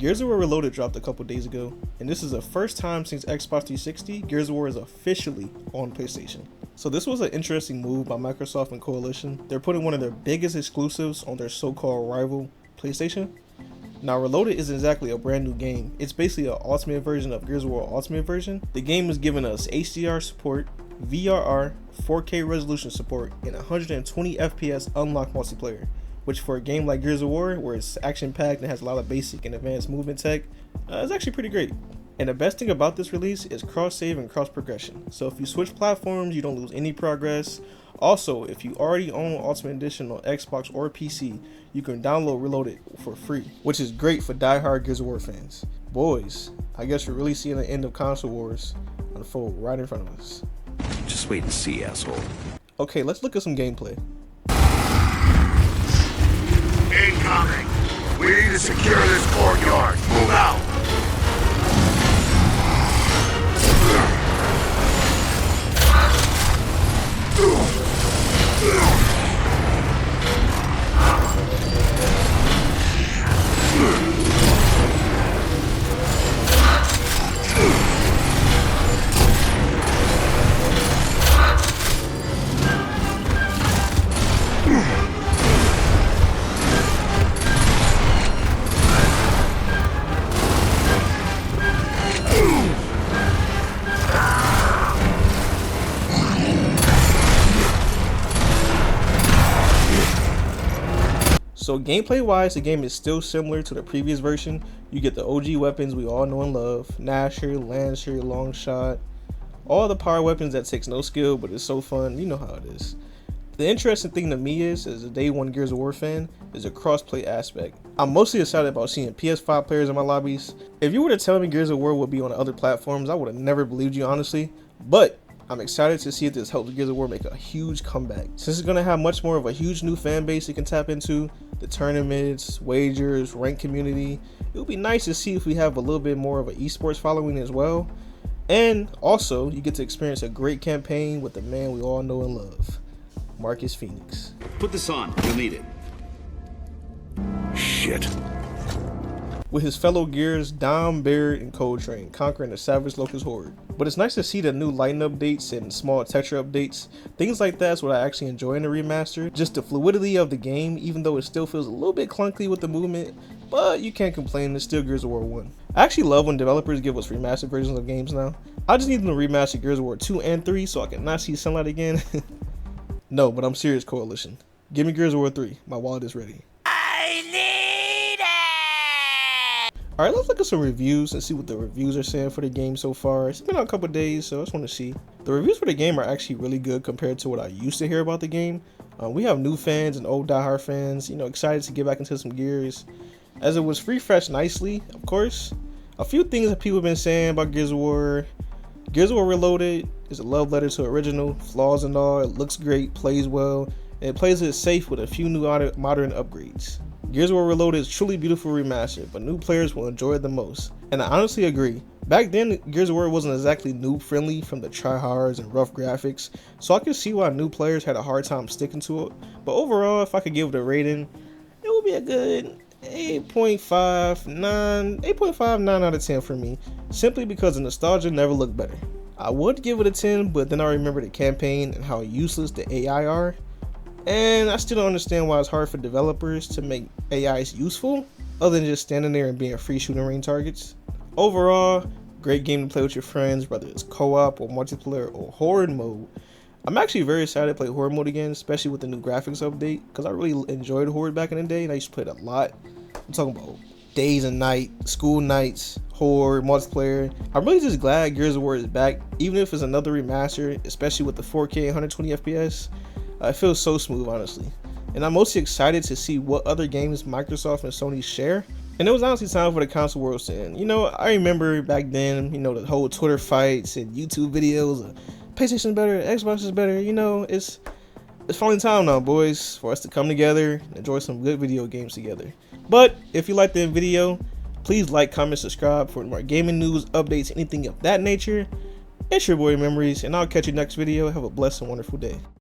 Gears of War Reloaded dropped a couple days ago, and this is the first time since Xbox 360 Gears of War is officially on PlayStation. So this was an interesting move by Microsoft and Coalition. They're putting one of their biggest exclusives on their so-called rival, PlayStation. Now Reloaded isn't exactly a brand new game, it's basically an ultimate version of Gears of War Ultimate version. The game is giving us HDR support, VRR, 4K resolution support, and 120 FPS unlocked multiplayer, which for a game like Gears of War, where it's action-packed and has a lot of basic and advanced movement tech, is actually pretty great. And the best thing about this release is cross-save and cross-progression. So if you switch platforms, you don't lose any progress. Also, if you already own Ultimate Edition on Xbox or PC, you can download Reloaded for free, which is great for die-hard Gears of War fans. Boys, I guess we're really seeing the end of console wars unfold right in front of us. Just wait and see, asshole. Okay, let's look at some gameplay. Incoming! We need to secure this courtyard. Move out! So gameplay wise, the game is still similar to the previous version. You get the OG weapons we all know and love, Gnasher, Lancer, Longshot, all the power weapons that takes no skill, but it's so fun, you know how it is. The interesting thing to me is, as a day one Gears of War fan, is the crossplay aspect. I'm mostly excited about seeing PS5 players in my lobbies. If you were to tell me Gears of War would be on other platforms, I would have never believed you honestly, but I'm excited to see if this helps Gears of War make a huge comeback. Since it's going to have much more of a huge new fan base it can tap into, the tournaments, wagers, ranked community, it would be nice to see if we have a little bit more of an esports following as well. And also, you get to experience a great campaign with the man we all know and love, Marcus Phoenix. Put this on, you'll need it. Shit. With his fellow Gears, Dom, Barrett, and Coltrane conquering the Savage Locust Horde. But it's nice to see the new lighting updates and small texture updates. Things like that's what I actually enjoy in the remaster. Just the fluidity of the game, even though it still feels a little bit clunky with the movement, but you can't complain, it's still Gears of War 1. I actually love when developers give us remastered versions of games now. I just need them to remaster Gears of War 2 and 3 so I can not see sunlight again. No, but I'm serious, Coalition. Give me Gears of War 3, my wallet is ready. Alright, let's look at some reviews and see what the reviews are saying for the game so far. It's been out a couple days, so I just want to see. The reviews for the game are actually really good compared to what I used to hear about the game. We have new fans and old diehard fans, excited to get back into some Gears. As it was refreshed nicely, of course. A few things that people have been saying about Gears of War. Gears of War Reloaded is a love letter to original, flaws and all. It looks great, plays well, and it plays it safe with a few new modern upgrades. Gears of War Reloaded is truly beautiful remaster, but new players will enjoy it the most. And I honestly agree. Back then, Gears of War wasn't exactly noob friendly from the tryhards and rough graphics, so I can see why new players had a hard time sticking to it. But overall, if I could give it a rating, it would be a good 8.59 out of 10 for me, simply because the nostalgia never looked better. I would give it a 10, but then I remember the campaign and how useless the AI are. And I still don't understand why it's hard for developers to make AIs useful, other than just standing there and being free shooting range targets. Overall, great game to play with your friends, whether it's co-op or multiplayer or horde mode. I'm actually very excited to play horde mode again, especially with the new graphics update, because I really enjoyed horde back in the day, and I used to play it a lot. I'm talking about days and nights, school nights, horde, multiplayer. I'm really just glad Gears of War is back, even if it's another remaster, especially with the 4K 120 FPS. It feels so smooth, honestly. And I'm mostly excited to see what other games Microsoft and Sony share. And it was honestly time for the console wars to end. I remember back then, the whole Twitter fights and YouTube videos. PlayStation is better, Xbox is better. It's finally time now, boys, for us to come together and enjoy some good video games together. But if you liked the video, please like, comment, subscribe for more gaming news, updates, anything of that nature. It's your boy Memories, and I'll catch you next video. Have a blessed and wonderful day.